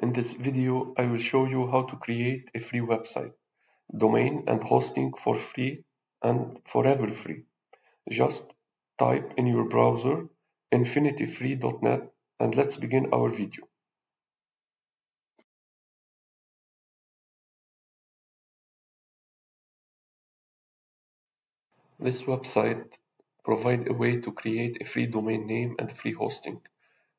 In this video, I will show you how to create a free website, domain and hosting for free and forever free. Just type in your browser infinityfree.net and let's begin our video. This website provides a way to create a free domain name and free hosting.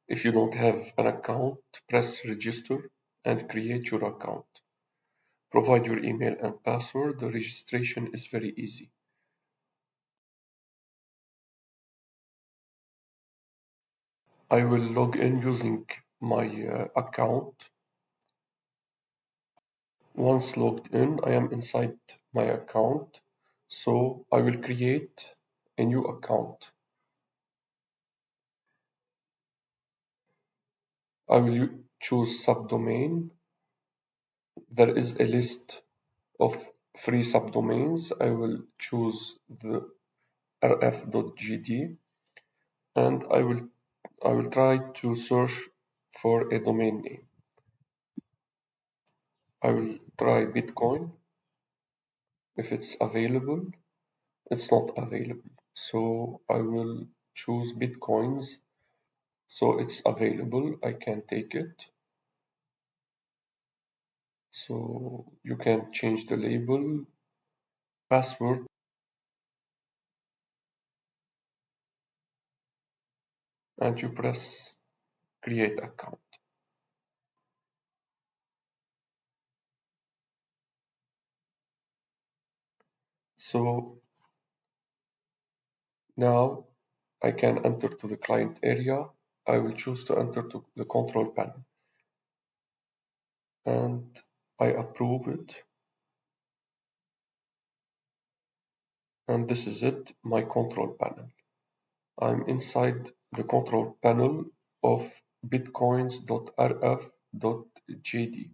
If you don't have an account, press register and create your account. Provide your email and password. The registration is very easy. I will log in using my account. Once logged in, I am inside my account, so I will create a new account. I will choose subdomain. There is a list of free subdomains. I will choose the rf.gd and I will try to search for a domain name. I will try Bitcoin. If it's available, it's not available. So I will choose Bitcoins. So it's available. I can take it. So you can change the label, password, and you press create account. So now I can enter to the client area. I will choose to enter to the control panel and I approve it. And this is it, my control panel. I'm inside the control panel of bitcoins.rf.jd.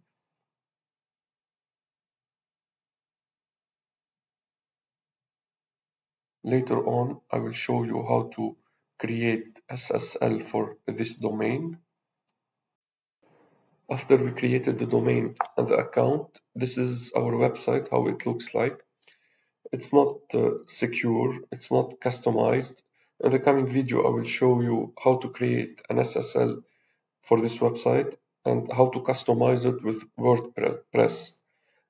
Later on, I will show you how to create SSL for this domain. After we created the domain and the account, this is our website, how it looks like. It's not secure, it's not customized. In the coming video, I will show you how to create an SSL for this website and how to customize it with WordPress.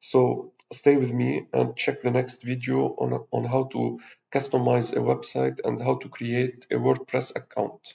So stay with me and check the next video on how to customize a website and how to create a WordPress account.